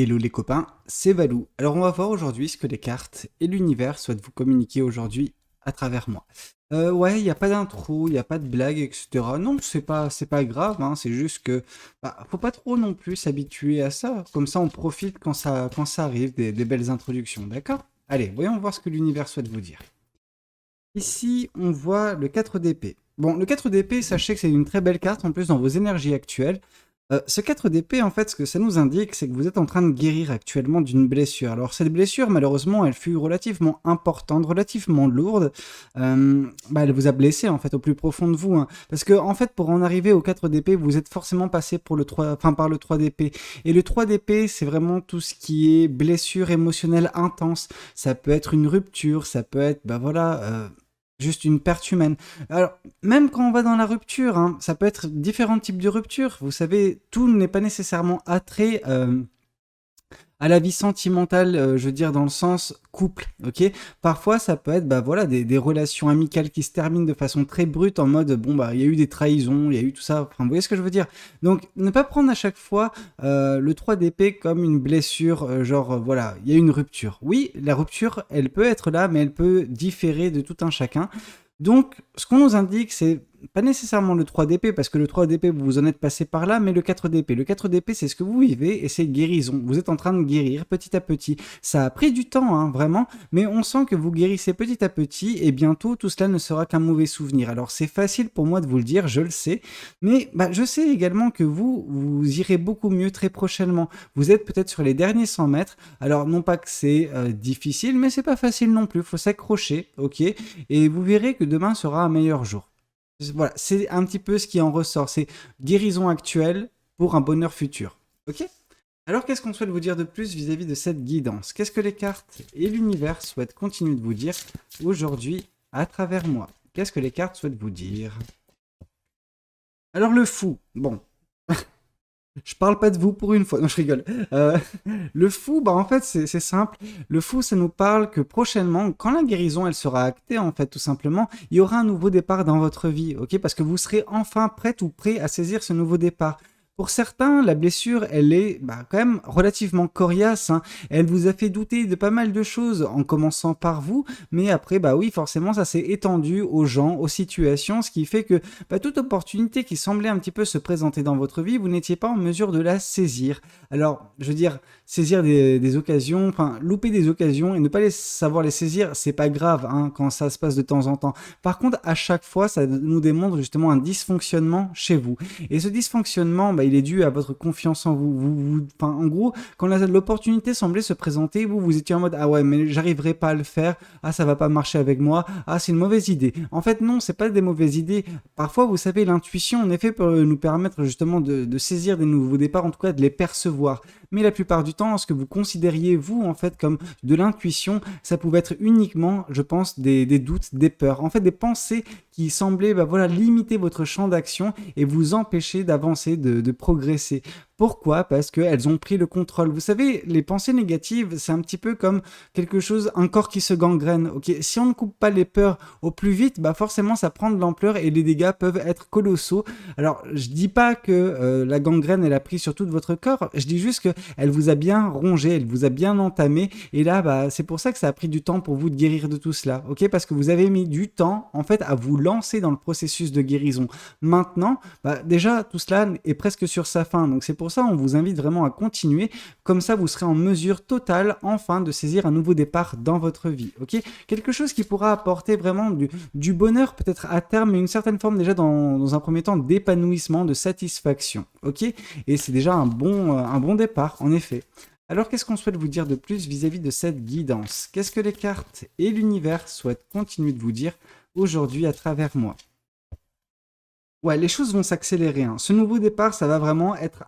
Hello les copains, c'est Valou. Alors on va voir aujourd'hui ce que les cartes et l'univers souhaitent vous communiquer aujourd'hui à travers moi. Ouais, il n'y a pas d'intro, il n'y a pas de blague, etc. Non, c'est pas grave, hein, c'est juste que faut pas trop non plus s'habituer à ça. Comme ça on profite quand ça arrive, des belles introductions, d'accord? Allez, voyons voir ce que l'univers souhaite vous dire. Ici, on voit le 4 d'épée. Bon, le 4 d'épée, sachez que c'est une très belle carte en plus dans vos énergies actuelles. Ce 4 d'épée, en fait, ce que ça nous indique, c'est que vous êtes en train de guérir actuellement d'une blessure. Alors, cette blessure, malheureusement, elle fut relativement importante, relativement lourde. Elle vous a blessé, en fait, au plus profond de vous, hein. Parce que, en fait, pour en arriver au 4 d'épée, vous êtes forcément passé pour le 3, enfin, par le 3 d'épée. Et le 3 d'épée, c'est vraiment tout ce qui est blessure émotionnelle intense. Ça peut être une rupture, ça peut être, juste une perte humaine. Alors, même quand on va dans la rupture, hein, ça peut être différents types de ruptures. Vous savez, tout n'est pas nécessairement attrait à la vie sentimentale, je veux dire dans le sens couple, ok. Parfois, ça peut être des relations amicales qui se terminent de façon très brute en mode il y a eu des trahisons, il y a eu tout ça. Enfin, vous voyez ce que je veux dire. Donc, ne pas prendre à chaque fois le 3 d'épée comme une blessure, il y a eu une rupture. Oui, la rupture, elle peut être là, mais elle peut différer de tout un chacun. Donc, ce qu'on nous indique, c'est pas nécessairement le 3 d'épée, parce que le 3 d'épée, vous en êtes passé par là, mais le 4 d'épée. Le 4 d'épée, c'est ce que vous vivez, et c'est guérison. Vous êtes en train de guérir petit à petit. Ça a pris du temps, hein, vraiment, mais on sent que vous guérissez petit à petit, et bientôt, tout cela ne sera qu'un mauvais souvenir. Alors, c'est facile pour moi de vous le dire, je le sais, mais je sais également que vous irez beaucoup mieux très prochainement. Vous êtes peut-être sur les derniers 100 mètres, alors non pas que c'est difficile, mais c'est pas facile non plus, faut s'accrocher, ok, et vous verrez que demain sera un meilleur jour. Voilà, c'est un petit peu ce qui en ressort. C'est guérison actuelle pour un bonheur futur. Ok. Alors, qu'est-ce qu'on souhaite vous dire de plus vis-à-vis de cette guidance? Qu'est-ce que les cartes et l'univers souhaitent continuer de vous dire aujourd'hui à travers moi? Qu'est-ce que les cartes souhaitent vous dire? Alors, le fou. Bon, je parle pas de vous pour une fois. Non, je rigole. Euh, le fou, en fait, c'est simple. Le fou, ça nous parle que prochainement, quand la guérison, elle sera actée, en fait, tout simplement, il y aura un nouveau départ dans votre vie, ok? Parce que vous serez enfin prête ou prêt à saisir ce nouveau départ. Pour certains, la blessure, elle est quand même relativement coriace, hein. Elle vous a fait douter de pas mal de choses, en commençant par vous, mais après, oui, forcément, ça s'est étendu aux gens, aux situations, ce qui fait que toute opportunité qui semblait un petit peu se présenter dans votre vie, vous n'étiez pas en mesure de la saisir. Alors, je veux dire, saisir des occasions, enfin, louper des occasions et ne pas savoir les saisir, c'est pas grave, hein, quand ça se passe de temps en temps. Par contre, à chaque fois, ça nous démontre justement un dysfonctionnement chez vous. Et ce dysfonctionnement, il est dû à votre confiance en vous. En gros, quand l'opportunité semblait se présenter, vous étiez en mode ah ouais, mais j'arriverai pas à le faire, ah ça va pas marcher avec moi, ah c'est une mauvaise idée. En fait, non, c'est pas des mauvaises idées. Parfois, vous savez, l'intuition, en effet, peut nous permettre justement de saisir des nouveaux départs, en tout cas de les percevoir. Mais la plupart du temps, ce que vous considériez, vous, en fait, comme de l'intuition, ça pouvait être uniquement, je pense, des doutes, des peurs, en fait, des pensées qui semblaient limiter votre champ d'action et vous empêcher d'avancer, de progresser. Pourquoi? Parce qu'elles ont pris le contrôle. Vous savez, les pensées négatives, c'est un petit peu comme quelque chose, un corps qui se gangrène. Ok, si on ne coupe pas les peurs au plus vite, forcément ça prend de l'ampleur et les dégâts peuvent être colossaux. Alors, je dis pas que la gangrène elle a pris sur tout votre corps. Je dis juste que elle vous a bien rongé, elle vous a bien entamé. Et là, c'est pour ça que ça a pris du temps pour vous de guérir de tout cela. Ok, parce que vous avez mis du temps en fait à vous lancer dans le processus de guérison. Maintenant, déjà tout cela est presque sur sa fin. Donc c'est pour ça on vous invite vraiment à continuer. Comme ça, vous serez en mesure totale enfin de saisir un nouveau départ dans votre vie. Ok, quelque chose qui pourra apporter vraiment du bonheur peut-être à terme, mais une certaine forme déjà dans un premier temps d'épanouissement, de satisfaction. Ok, et c'est déjà un bon départ en effet. Alors, qu'est-ce qu'on souhaite vous dire de plus vis-à-vis de cette guidance? Qu'est-ce que les cartes et l'univers souhaitent continuer de vous dire aujourd'hui à travers moi? Ouais, les choses vont s'accélérer, hein. Ce nouveau départ, ça va vraiment être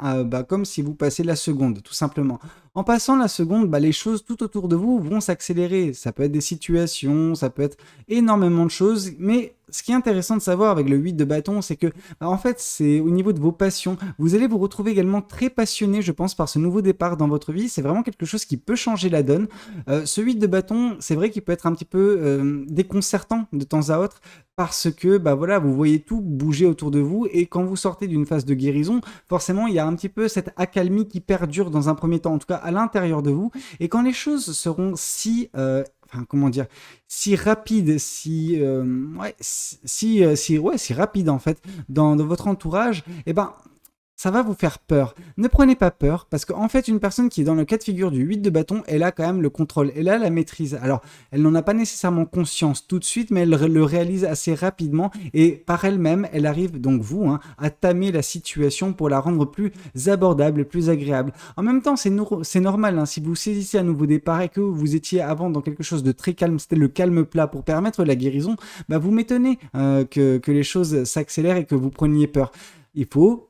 comme si vous passez la seconde, tout simplement. En passant la seconde, les choses tout autour de vous vont s'accélérer. Ça peut être des situations, ça peut être énormément de choses, mais ce qui est intéressant de savoir avec le 8 de bâton, c'est que, en fait, c'est au niveau de vos passions. Vous allez vous retrouver également très passionné, je pense, par ce nouveau départ dans votre vie. C'est vraiment quelque chose qui peut changer la donne. Ce 8 de bâton, c'est vrai qu'il peut être un petit peu déconcertant de temps à autre, parce que, vous voyez tout bouger autour de vous, et quand vous sortez d'une phase de guérison, forcément, il y a un petit peu cette accalmie qui perdure dans un premier temps. En tout cas, à l'intérieur de vous. Et quand les choses seront enfin, comment dire, si rapides, si rapides en fait, dans votre entourage, eh ben, ça va vous faire peur. Ne prenez pas peur, parce qu'en fait, une personne qui est dans le cas de figure du 8 de bâton, elle a quand même le contrôle, elle a la maîtrise. Alors, elle n'en a pas nécessairement conscience tout de suite, mais elle le réalise assez rapidement, et par elle-même, elle arrive, donc vous, hein, à tamer la situation pour la rendre plus abordable, plus agréable. En même temps, c'est normal, hein, si vous saisissez un nouveau départ et que vous étiez avant dans quelque chose de très calme, c'était le calme plat pour permettre la guérison, bah vous m'étonnez que les choses s'accélèrent et que vous preniez peur. Il faut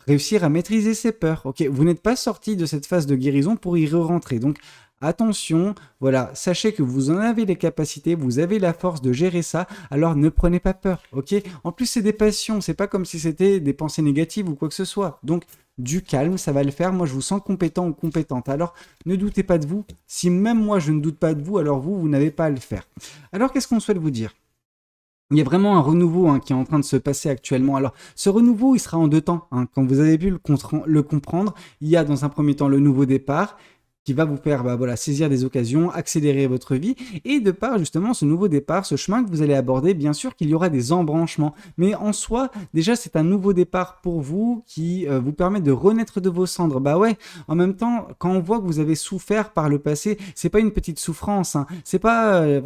réussir à maîtriser ses peurs. Ok, vous n'êtes pas sorti de cette phase de guérison pour y re-rentrer. Donc attention, voilà, sachez que vous en avez les capacités, vous avez la force de gérer ça, alors ne prenez pas peur. Ok, en plus c'est des passions, c'est pas comme si c'était des pensées négatives ou quoi que ce soit. Donc du calme, ça va le faire. Moi je vous sens compétent ou compétente. Alors ne doutez pas de vous. Si même moi je ne doute pas de vous, alors vous n'avez pas à le faire. Alors qu'est-ce qu'on souhaite vous dire ? Il y a vraiment un renouveau qui est en train de se passer actuellement. Alors, ce renouveau, il sera en deux temps. Quand vous avez pu le comprendre, il y a dans un premier temps le nouveau départ qui va vous faire saisir des occasions, accélérer votre vie. Et de par justement ce nouveau départ, ce chemin que vous allez aborder, bien sûr qu'il y aura des embranchements. Mais en soi, déjà, c'est un nouveau départ pour vous qui vous permet de renaître de vos cendres. Bah ouais, en même temps, quand on voit que vous avez souffert par le passé, c'est pas une petite souffrance. C'est pas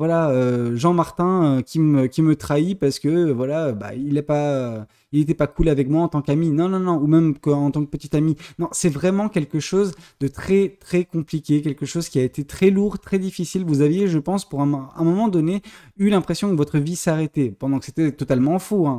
Jean Martin qui me trahit parce que il était pas cool avec moi en tant qu'ami. Non, non, non. Ou même en tant que petit ami. Non, c'est vraiment quelque chose de très, très compliqué. Quelque chose qui a été très lourd, très difficile. Vous aviez, je pense, pour un moment donné, eu l'impression que votre vie s'arrêtait. Pendant que c'était totalement faux.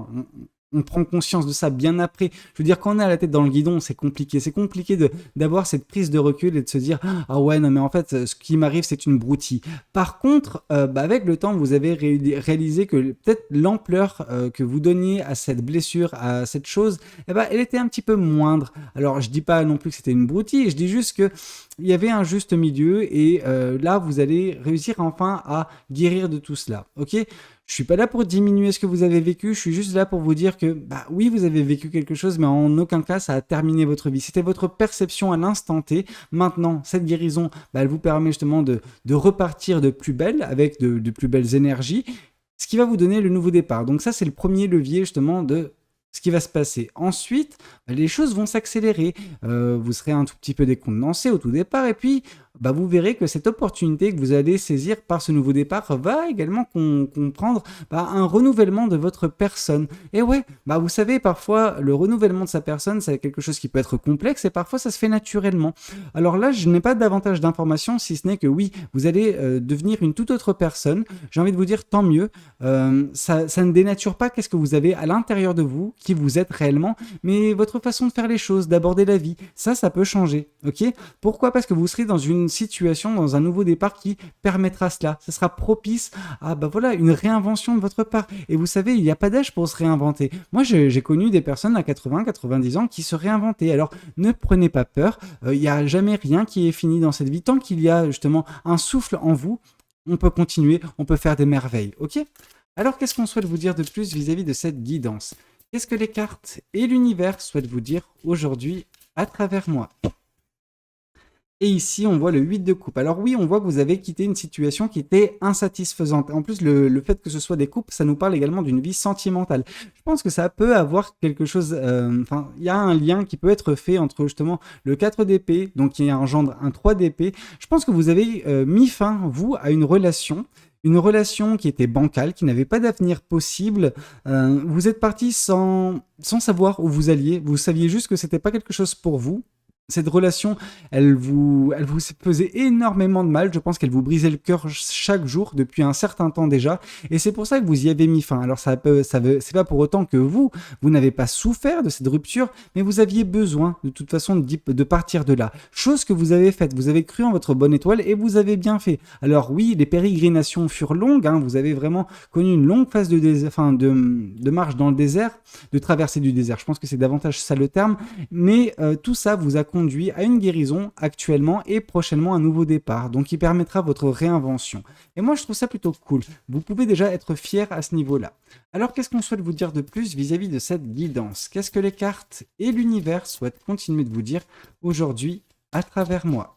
On prend conscience de ça bien après. Je veux dire, quand on est à la tête dans le guidon, c'est compliqué. C'est compliqué d'avoir cette prise de recul et de se dire « Ah ouais, non mais en fait, ce qui m'arrive, c'est une broutille. » Par contre, avec le temps, vous avez réalisé que peut-être l'ampleur que vous donniez à cette blessure, à cette chose, elle était un petit peu moindre. Alors, je dis pas non plus que c'était une broutille, je dis juste que il y avait un juste milieu et là, vous allez réussir enfin à guérir de tout cela. Ok ? Je suis pas là pour diminuer ce que vous avez vécu, je suis juste là pour vous dire que, oui, vous avez vécu quelque chose, mais en aucun cas, ça a terminé votre vie. C'était votre perception à l'instant T. Maintenant, cette guérison, elle vous permet justement de repartir de plus belle, avec de plus belles énergies, ce qui va vous donner le nouveau départ. Donc ça, c'est le premier levier justement de ce qui va se passer. Ensuite, les choses vont s'accélérer. Vous serez un tout petit peu décontenancé au tout départ, et puis vous verrez que cette opportunité que vous allez saisir par ce nouveau départ va également comprendre un renouvellement de votre personne. Et ouais, vous savez, parfois, le renouvellement de sa personne, c'est quelque chose qui peut être complexe et parfois ça se fait naturellement. Alors là, je n'ai pas davantage d'informations, si ce n'est que oui, vous allez devenir une toute autre personne. J'ai envie de vous dire, tant mieux. Ça ne dénature pas qu'est-ce que vous avez à l'intérieur de vous, qui vous êtes réellement, mais votre façon de faire les choses, d'aborder la vie, ça peut changer. Ok ? Pourquoi ? Parce que vous serez dans une situation, dans un nouveau départ qui permettra cela. Ça sera propice à une réinvention de votre part. Et vous savez, il n'y a pas d'âge pour se réinventer. Moi, j'ai connu des personnes à 80, 90 ans qui se réinventaient. Alors, ne prenez pas peur. Il n'y a jamais rien qui est fini dans cette vie. Tant qu'il y a justement un souffle en vous, on peut continuer, on peut faire des merveilles. Ok ? Alors, qu'est-ce qu'on souhaite vous dire de plus vis-à-vis de cette guidance ? Qu'est-ce que les cartes et l'univers souhaitent vous dire aujourd'hui à travers moi ? Et ici, on voit le 8 de coupe. Alors oui, on voit que vous avez quitté une situation qui était insatisfaisante. En plus, le fait que ce soit des coupes, ça nous parle également d'une vie sentimentale. Je pense que ça peut avoir quelque chose... il y a un lien qui peut être fait entre justement le 4 d'épée, donc qui engendre un 3 d'épée. Je pense que vous avez mis fin, vous, à une relation qui était bancale, qui n'avait pas d'avenir possible. Vous êtes parti sans savoir où vous alliez. Vous saviez juste que c'était pas quelque chose pour vous. Cette relation, elle vous faisait énormément de mal. Je pense qu'elle vous brisait le cœur chaque jour depuis un certain temps déjà. Et c'est pour ça que vous y avez mis fin. Alors c'est pas pour autant que vous n'avez pas souffert de cette rupture, mais vous aviez besoin de toute façon de partir de là. Chose que vous avez faite. Vous avez cru en votre bonne étoile et vous avez bien fait. Alors oui, les pérégrinations furent longues. Vous avez vraiment connu une longue phase de marche dans le désert, de traversée du désert. Je pense que c'est davantage ça le terme. Mais tout ça vous a conduit à une guérison actuellement et prochainement un nouveau départ, donc qui permettra votre réinvention. Et moi, je trouve ça plutôt cool. Vous pouvez déjà être fier à ce niveau-là. Alors, qu'est-ce qu'on souhaite vous dire de plus vis-à-vis de cette guidance ? Qu'est-ce que les cartes et l'univers souhaitent continuer de vous dire aujourd'hui à travers moi ?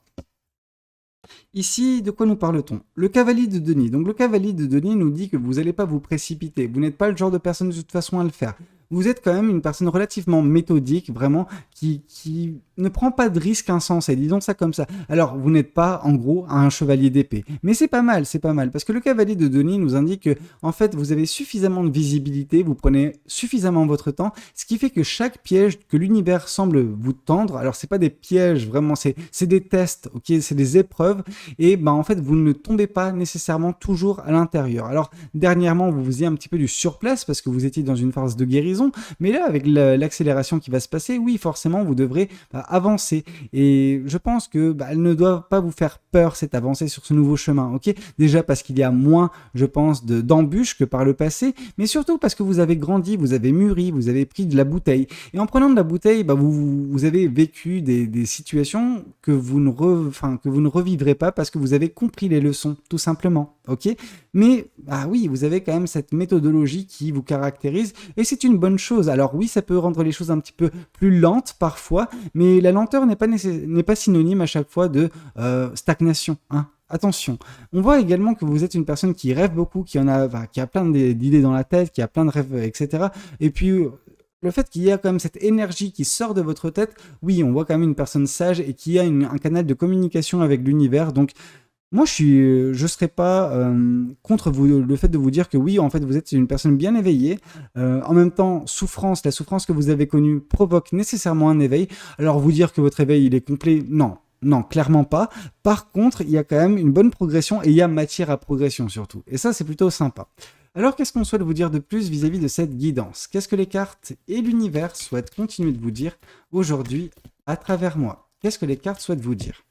Ici, de quoi nous parle-t-on? Le cavalier de Denis. Donc le cavalier de Denis nous dit que vous n'allez pas vous précipiter. Vous n'êtes pas le genre de personne de toute façon à le faire. Vous êtes quand même une personne relativement méthodique, vraiment, qui ne prend pas de risques insensés, disons ça comme ça. Alors, vous n'êtes pas, en gros, un chevalier d'épée. Mais c'est pas mal, parce que le cavalier de Denis nous indique que, en fait, vous avez suffisamment de visibilité, vous prenez suffisamment votre temps, ce qui fait que chaque piège que l'univers semble vous tendre, alors c'est pas des pièges, vraiment, c'est des tests, ok, c'est des épreuves, et ben en fait, vous ne tombez pas nécessairement toujours à l'intérieur. Alors, dernièrement, vous faisiez un petit peu du surplace, parce que vous étiez dans une phase de guérison, mais là, avec l'accélération qui va se passer, oui, forcément, vous devrez avancer. Et je pense que elle ne doit pas vous faire peur, cette avancée sur ce nouveau chemin, ok? Déjà parce qu'il y a moins, je pense, d'embûches que par le passé, mais surtout parce que vous avez grandi, vous avez mûri, vous avez pris de la bouteille. Et en prenant de la bouteille, vous avez vécu des situations que vous ne revivrez pas parce que vous avez compris les leçons, tout simplement, ok? Mais, oui, vous avez quand même cette méthodologie qui vous caractérise, et c'est une bonne chose. Alors oui, ça peut rendre les choses un petit peu plus lentes parfois, mais la lenteur n'est pas synonyme à chaque fois de stagnation, hein. Attention. On voit également que vous êtes une personne qui rêve beaucoup, qui a plein d'idées dans la tête, qui a plein de rêves, etc. Et puis, le fait qu'il y a quand même cette énergie qui sort de votre tête, oui, on voit quand même une personne sage et qui a un canal de communication avec l'univers. Donc, moi, je serais pas contre le fait de vous dire que oui, en fait, vous êtes une personne bien éveillée. En même temps, la souffrance que vous avez connue provoque nécessairement un éveil. Alors, vous dire que votre éveil, il est complet, non. Non, clairement pas. Par contre, il y a quand même une bonne progression et il y a matière à progression surtout. Et ça, c'est plutôt sympa. Alors, qu'est-ce qu'on souhaite vous dire de plus vis-à-vis de cette guidance? Qu'est-ce que les cartes et l'univers souhaitent continuer de vous dire aujourd'hui à travers moi? Qu'est-ce que les cartes souhaitent vous dire?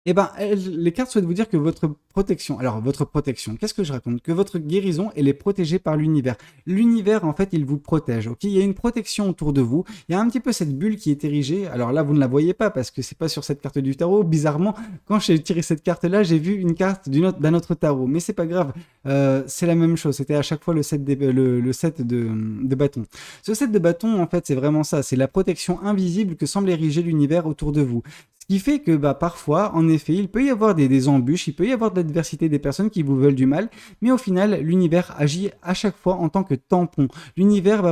Eh ben, les cartes souhaitent vous dire que votre protection, qu'est-ce que je raconte? Que votre guérison, elle est protégée par l'univers. L'univers, en fait, il vous protège, ok? Il y a une protection autour de vous. Il y a un petit peu cette bulle qui est érigée. Alors là, vous ne la voyez pas parce que c'est pas sur cette carte du tarot. Bizarrement, quand j'ai tiré cette carte-là, j'ai vu une carte d'un autre tarot. Mais c'est pas grave. C'est la même chose. C'était à chaque fois le set de bâtons. Ce set de bâtons, en fait, c'est vraiment ça. C'est la protection invisible que semble ériger l'univers autour de vous. Ce qui fait que parfois, en effet, il peut y avoir des embûches, il peut y avoir de l'adversité, des personnes qui vous veulent du mal, mais au final, l'univers agit à chaque fois en tant que tampon. L'univers,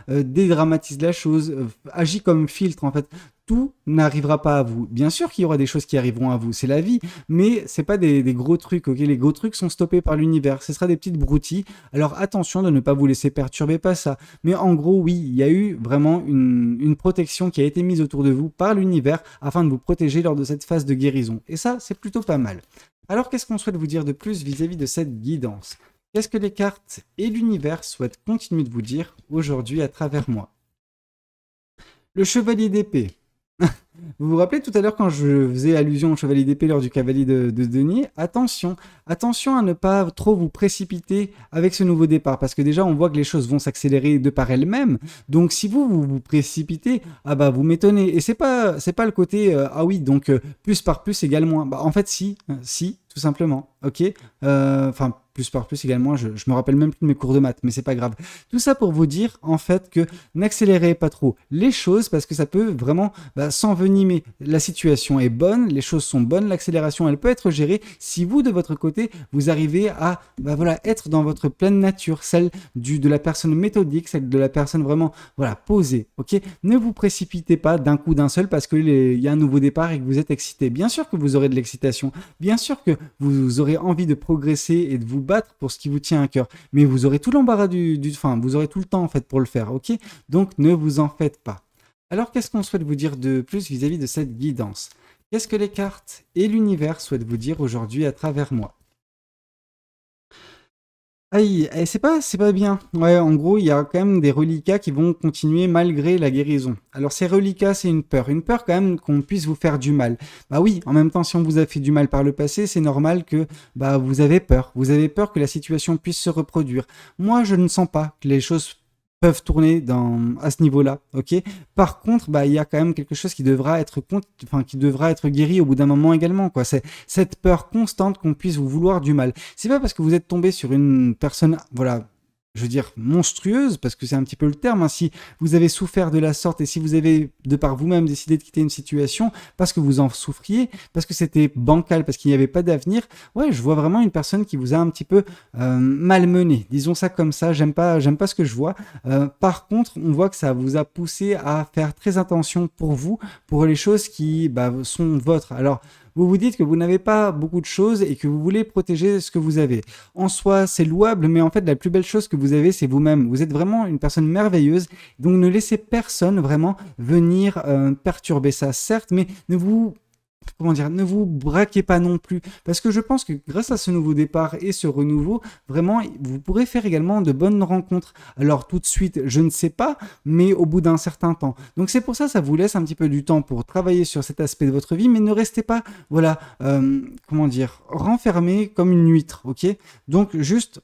dédramatise la chose, agit comme filtre en fait. Tout n'arrivera pas à vous. Bien sûr qu'il y aura des choses qui arriveront à vous, c'est la vie, mais c'est pas des gros trucs, ok? Les gros trucs sont stoppés par l'univers, ce sera des petites broutilles, alors attention de ne pas vous laisser perturber par ça. Mais en gros, oui, il y a eu vraiment une protection qui a été mise autour de vous par l'univers afin de vous protéger lors de cette phase de guérison. Et ça, c'est plutôt pas mal. Alors qu'est-ce qu'on souhaite vous dire de plus vis-à-vis de cette guidance? Qu'est-ce que les cartes et l'univers souhaitent continuer de vous dire aujourd'hui à travers moi? Le chevalier d'épée. Vous vous rappelez tout à l'heure quand je faisais allusion au chevalier d'épée lors du cavalier de Denis? Attention à ne pas trop vous précipiter avec ce nouveau départ, parce que déjà on voit que les choses vont s'accélérer de par elles-mêmes. Donc si vous précipitez, vous m'étonnez. Et c'est pas le côté plus par plus égale moins. En fait si, tout simplement. Ok. Plus par plus également, je me rappelle même plus de mes cours de maths, mais c'est pas grave. Tout ça pour vous dire, en fait, que n'accélérez pas trop les choses, parce que ça peut vraiment s'envenimer. La situation est bonne, les choses sont bonnes, l'accélération, elle peut être gérée si vous, de votre côté, vous arrivez à être dans votre pleine nature, celle de la personne méthodique, celle de la personne vraiment posée. Ok. Ne vous précipitez pas d'un coup d'un seul parce qu'il y a un nouveau départ et que vous êtes excité. Bien sûr que vous aurez de l'excitation, bien sûr que vous aurez envie de progresser et de vous battre pour ce qui vous tient à cœur, mais vous aurez tout l'embarras vous aurez tout le temps en fait pour le faire, ok? Donc ne vous en faites pas. Alors qu'est-ce qu'on souhaite vous dire de plus vis-à-vis de cette guidance? Qu'est-ce que les cartes et l'univers souhaitent vous dire aujourd'hui à travers moi? Aïe, c'est pas bien. Ouais, en gros, il y a quand même des reliquats qui vont continuer malgré la guérison. Alors ces reliquats, c'est une peur quand même qu'on puisse vous faire du mal. Bah oui, en même temps, si on vous a fait du mal par le passé, c'est normal que vous avez peur. Vous avez peur que la situation puisse se reproduire. Moi, je ne sens pas que les choses peuvent tourner à ce niveau-là, ok. Par contre, il y a quand même quelque chose qui devra être guéri au bout d'un moment également, quoi. C'est cette peur constante qu'on puisse vous vouloir du mal. C'est pas parce que vous êtes tombé sur une personne, je veux dire, monstrueuse, parce que c'est un petit peu le terme, hein. Si vous avez souffert de la sorte et si vous avez, de par vous-même, décidé de quitter une situation parce que vous en souffriez, parce que c'était bancal, parce qu'il n'y avait pas d'avenir, ouais, je vois vraiment une personne qui vous a un petit peu malmené. Disons ça comme ça, j'aime pas ce que je vois. Par contre, on voit que ça vous a poussé à faire très attention pour vous, pour les choses qui sont vôtres. Alors, vous vous dites que vous n'avez pas beaucoup de choses et que vous voulez protéger ce que vous avez. En soi, c'est louable, mais en fait, la plus belle chose que vous avez, c'est vous-même. Vous êtes vraiment une personne merveilleuse, donc ne laissez personne vraiment venir perturber ça, certes, mais ne vous comment dire, ne vous braquez pas non plus, parce que je pense que grâce à ce nouveau départ et ce renouveau, vraiment, vous pourrez faire également de bonnes rencontres. Alors tout de suite, je ne sais pas, mais au bout d'un certain temps. Donc c'est pour ça, ça vous laisse un petit peu du temps pour travailler sur cet aspect de votre vie, mais ne restez pas, voilà, comment dire, renfermé comme une huître, ok? Donc juste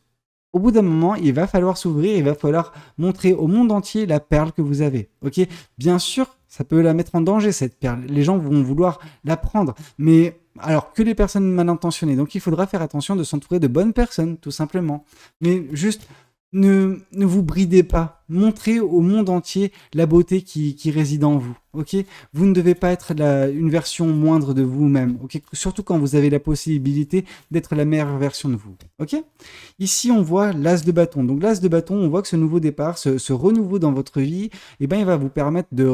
au bout d'un moment, il va falloir s'ouvrir, il va falloir montrer au monde entier la perle que vous avez. Ok, bien sûr, ça peut la mettre en danger cette perle. Les gens vont vouloir la prendre, mais alors que les personnes mal intentionnées. Donc il faudra faire attention de s'entourer de bonnes personnes, tout simplement. Mais juste ne vous bridez pas. Montrez au monde entier la beauté qui réside en vous. Ok, vous ne devez pas être une version moindre de vous-même. Ok, surtout quand vous avez la possibilité d'être la meilleure version de vous. Ok. Ici, on voit l'as de bâton. Donc l'as de bâton, on voit que ce nouveau départ, ce renouveau dans votre vie, eh ben, il va vous permettre de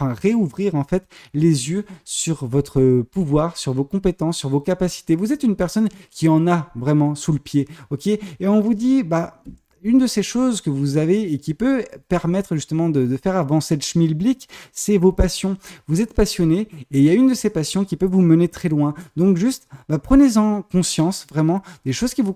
réouvrir en fait les yeux sur votre pouvoir, sur vos compétences, sur vos capacités. Vous êtes une personne qui en a vraiment sous le pied. Ok, et on vous dit, une de ces choses que vous avez et qui peut permettre justement de faire avancer le schmilblick, c'est vos passions. Vous êtes passionné et il y a une de ces passions qui peut vous mener très loin. Donc juste, prenez-en conscience vraiment des choses qui vous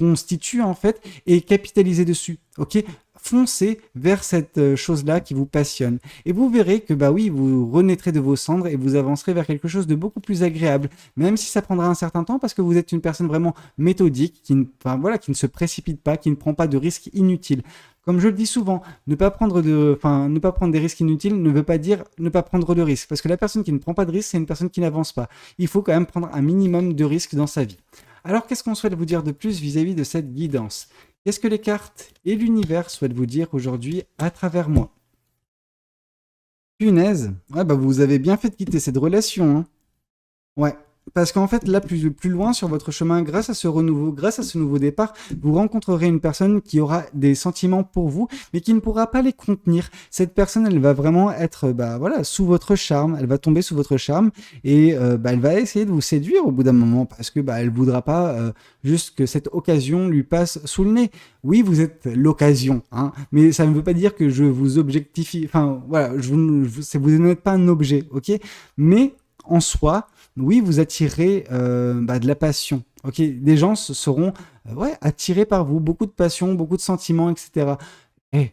constituent en fait et capitalisez dessus. Ok, foncez vers cette chose-là qui vous passionne. Et vous verrez que oui, vous renaîtrez de vos cendres et vous avancerez vers quelque chose de beaucoup plus agréable, même si ça prendra un certain temps parce que vous êtes une personne vraiment méthodique, qui ne se précipite pas, qui ne prend pas de risques inutiles. Comme je le dis souvent, ne pas prendre des risques inutiles ne veut pas dire ne pas prendre de risques. Parce que la personne qui ne prend pas de risques, c'est une personne qui n'avance pas. Il faut quand même prendre un minimum de risques dans sa vie. Alors, qu'est-ce qu'on souhaite vous dire de plus vis-à-vis de cette guidance? Qu'est-ce que les cartes et l'univers souhaitent vous dire aujourd'hui à travers moi? Punaise, ouais, vous avez bien fait de quitter cette relation, hein. Ouais, parce qu'en fait, là, plus loin sur votre chemin, grâce à ce renouveau, grâce à ce nouveau départ, vous rencontrerez une personne qui aura des sentiments pour vous, mais qui ne pourra pas les contenir. Cette personne, elle va vraiment être, sous votre charme, elle va tomber sous votre charme, et elle va essayer de vous séduire au bout d'un moment, parce que elle voudra pas juste que cette occasion lui passe sous le nez. Oui, vous êtes l'occasion, hein, mais ça ne veut pas dire que je vous objectifie, enfin, voilà, vous n'êtes pas un objet, ok? Mais en soi, oui, vous attirez de la passion. Ok, des gens seront attirés par vous, beaucoup de passion, beaucoup de sentiments, etc. Et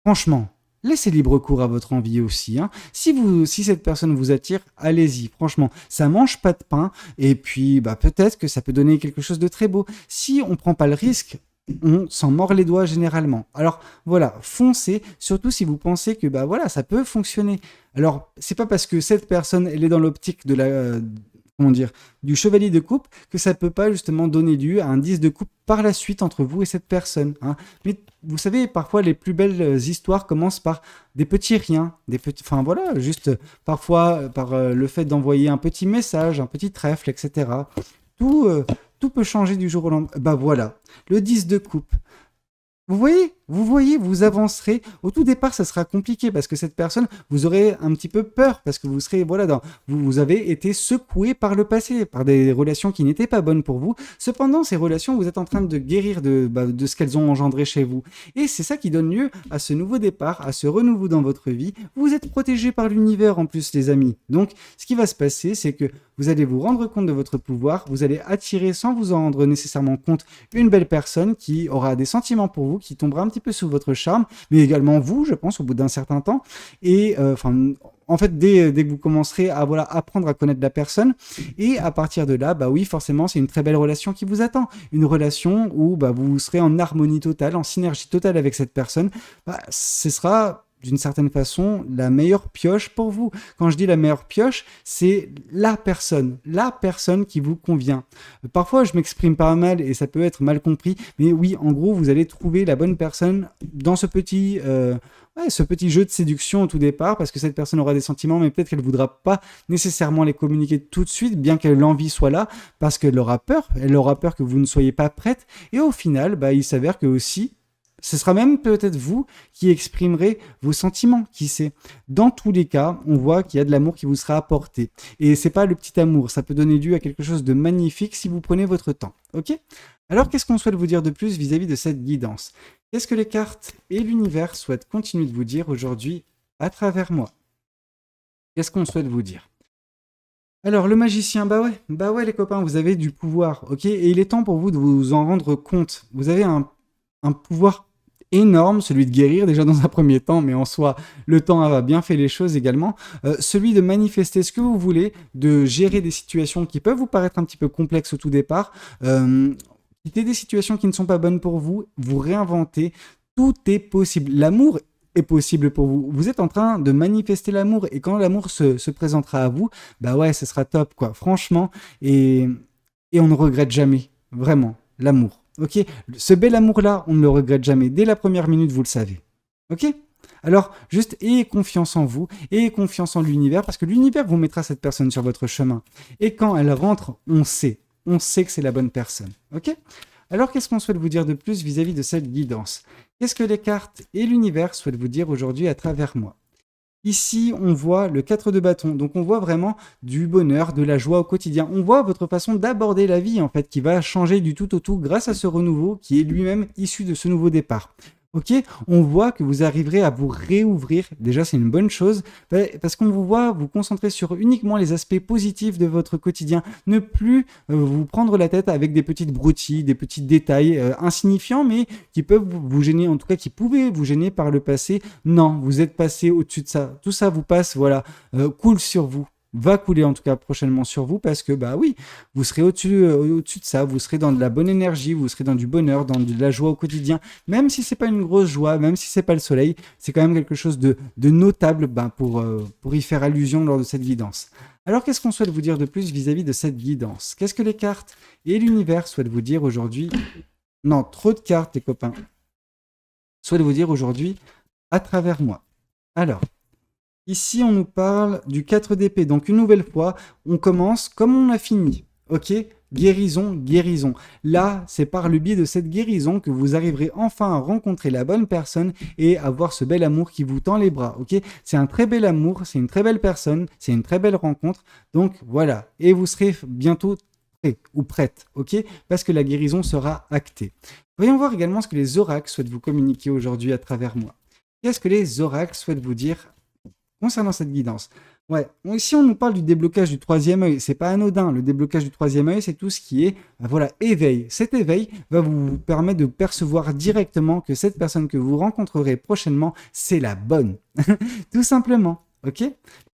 franchement, laissez libre cours à votre envie aussi, hein. Si cette personne vous attire, allez-y. Franchement, ça mange pas de pain. Et puis, peut-être que ça peut donner quelque chose de très beau. Si on prend pas le risque, on s'en mord les doigts généralement. Alors voilà, foncez, surtout si vous pensez que ça peut fonctionner. Alors, c'est pas parce que cette personne elle est dans l'optique de comment dire, du chevalier de coupe que ça peut pas justement donner lieu à un 10 de coupe par la suite entre vous et cette personne, hein. Mais vous savez, parfois les plus belles histoires commencent par des petits riens, juste parfois par le fait d'envoyer un petit message, un petit trèfle, etc. Tout peut changer du jour au lendemain. Voilà, le 10 de coupe. Vous voyez, vous avancerez. Au tout départ, ça sera compliqué parce que cette personne, vous aurez un petit peu peur parce que vous serez, vous avez été secoué par le passé, par des relations qui n'étaient pas bonnes pour vous. Cependant, ces relations, vous êtes en train de guérir de ce qu'elles ont engendré chez vous. Et c'est ça qui donne lieu à ce nouveau départ, à ce renouveau dans votre vie. Vous êtes protégé par l'univers en plus, les amis. Donc, ce qui va se passer, c'est que vous allez vous rendre compte de votre pouvoir, vous allez attirer sans vous en rendre nécessairement compte une belle personne qui aura des sentiments pour vous, qui tombera un petit peu sous votre charme, mais également vous, je pense, au bout d'un certain temps. Et en fait, dès que vous commencerez à apprendre à connaître la personne, et à partir de là, oui, forcément, c'est une très belle relation qui vous attend. Une relation où vous serez en harmonie totale, en synergie totale avec cette personne. Ce sera d'une certaine façon la meilleure pioche pour vous. Quand je dis la meilleure pioche, c'est la personne qui vous convient. Parfois, je m'exprime pas mal et ça peut être mal compris, mais oui, en gros, vous allez trouver la bonne personne dans ce petit jeu de séduction au tout départ, parce que cette personne aura des sentiments, mais peut-être qu'elle ne voudra pas nécessairement les communiquer tout de suite, bien que l'envie soit là, parce qu'elle aura peur que vous ne soyez pas prête, et au final, il s'avère que aussi, ce sera même peut-être vous qui exprimerez vos sentiments, qui sait. Dans tous les cas, on voit qu'il y a de l'amour qui vous sera apporté. Et c'est pas le petit amour, ça peut donner lieu à quelque chose de magnifique si vous prenez votre temps. Ok ? Alors, qu'est-ce qu'on souhaite vous dire de plus vis-à-vis de cette guidance ? Qu'est-ce que les cartes et l'univers souhaitent continuer de vous dire aujourd'hui à travers moi ? Qu'est-ce qu'on souhaite vous dire ? Alors, le magicien, bah ouais les copains, vous avez du pouvoir, ok ? Et il est temps pour vous de vous en rendre compte. Vous avez un pouvoir énorme, celui de guérir déjà dans un premier temps, mais en soi, le temps a bien fait les choses également. Celui de manifester ce que vous voulez, de gérer des situations qui peuvent vous paraître un petit peu complexes au tout départ, quitter des situations qui ne sont pas bonnes pour vous, vous réinventer, tout est possible. L'amour est possible pour vous. Vous êtes en train de manifester l'amour et quand l'amour se présentera à vous, bah ouais, ce sera top quoi, franchement, et on ne regrette jamais, vraiment, l'amour. Ok, ce bel amour-là, on ne le regrette jamais. Dès la première minute, vous le savez. Ok ? Alors, juste ayez confiance en vous, ayez confiance en l'univers, parce que l'univers vous mettra cette personne sur votre chemin. Et quand elle rentre, on sait que c'est la bonne personne. Ok ? Alors, qu'est-ce qu'on souhaite vous dire de plus vis-à-vis de cette guidance ? Qu'est-ce que les cartes et l'univers souhaitent vous dire aujourd'hui à travers moi ? Ici, on voit le 4 de bâton, donc on voit vraiment du bonheur, de la joie au quotidien. On voit votre façon d'aborder la vie, en fait, qui va changer du tout au tout grâce à ce renouveau qui est lui-même issu de ce nouveau départ. Ok, on voit que vous arriverez à vous réouvrir. Déjà, c'est une bonne chose parce qu'on vous voit vous concentrer sur uniquement les aspects positifs de votre quotidien. Ne plus vous prendre la tête avec des petites broutilles, des petits détails insignifiants, mais qui peuvent vous gêner, en tout cas qui pouvaient vous gêner par le passé. Non, vous êtes passé au-dessus de ça. Tout ça vous passe, voilà, coule sur vous. Va couler en tout cas prochainement sur vous parce que bah oui, vous serez au-dessus de ça, vous serez dans de la bonne énergie, vous serez dans du bonheur, dans de la joie au quotidien, même si c'est pas une grosse joie, même si c'est pas le soleil, c'est quand même quelque chose de notable pour y faire allusion lors de cette guidance. Alors qu'est-ce qu'on souhaite vous dire de plus vis-à-vis de cette guidance ? Qu'est-ce que les cartes et l'univers souhaitent vous dire aujourd'hui ? Non, trop de cartes les copains. Souhaitent vous dire aujourd'hui à travers moi. Alors, ici, on nous parle du 4 d'épée. Donc, une nouvelle fois, on commence comme on a fini. Ok ? Guérison, guérison. Là, c'est par le biais de cette guérison que vous arriverez enfin à rencontrer la bonne personne et avoir ce bel amour qui vous tend les bras. Ok ? C'est un très bel amour, c'est une très belle personne, c'est une très belle rencontre. Donc, voilà. Et vous serez bientôt prêt ou prête. Ok ? Parce que la guérison sera actée. Voyons voir également ce que les oracles souhaitent vous communiquer aujourd'hui à travers moi. Qu'est-ce que les oracles souhaitent vous dire concernant cette guidance? Ouais, ici on nous parle du déblocage du troisième œil, c'est pas anodin, le déblocage du troisième œil c'est tout ce qui est, éveil. Cet éveil va vous permettre de percevoir directement que cette personne que vous rencontrerez prochainement, c'est la bonne. Tout simplement, ok ?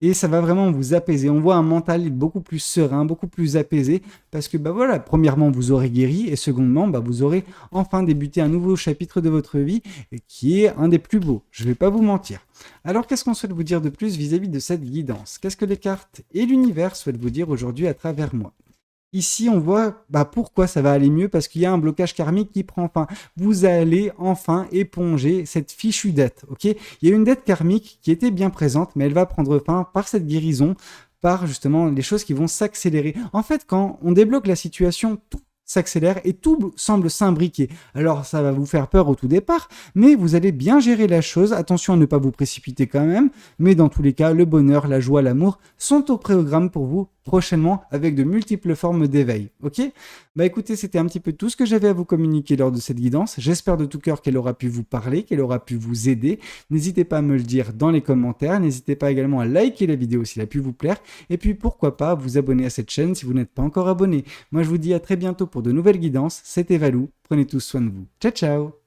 Et ça va vraiment vous apaiser. On voit un mental beaucoup plus serein, beaucoup plus apaisé, parce que premièrement vous aurez guéri, et secondement vous aurez enfin débuté un nouveau chapitre de votre vie, qui est un des plus beaux, je vais pas vous mentir. Alors qu'est-ce qu'on souhaite vous dire de plus vis-à-vis de cette guidance ? Qu'est-ce que les cartes et l'univers souhaitent vous dire aujourd'hui à travers moi ? Ici, on voit pourquoi ça va aller mieux, parce qu'il y a un blocage karmique qui prend fin. Vous allez enfin éponger cette fichue dette, ok ? Il y a une dette karmique qui était bien présente, mais elle va prendre fin par cette guérison, par justement les choses qui vont s'accélérer. En fait, quand on débloque la situation, tout s'accélère et tout semble s'imbriquer. Alors ça va vous faire peur au tout départ, mais vous allez bien gérer la chose. Attention à ne pas vous précipiter quand même, mais dans tous les cas, le bonheur, la joie, l'amour sont au programme pour vous prochainement avec de multiples formes d'éveil. Ok ? Écoutez, c'était un petit peu tout ce que j'avais à vous communiquer lors de cette guidance. J'espère de tout cœur qu'elle aura pu vous parler, qu'elle aura pu vous aider. N'hésitez pas à me le dire dans les commentaires. N'hésitez pas également à liker la vidéo si elle a pu vous plaire. Et puis pourquoi pas vous abonner à cette chaîne si vous n'êtes pas encore abonné. Moi je vous dis à très bientôt pour de nouvelles guidances. C'était Valou. Prenez tous soin de vous. Ciao ciao.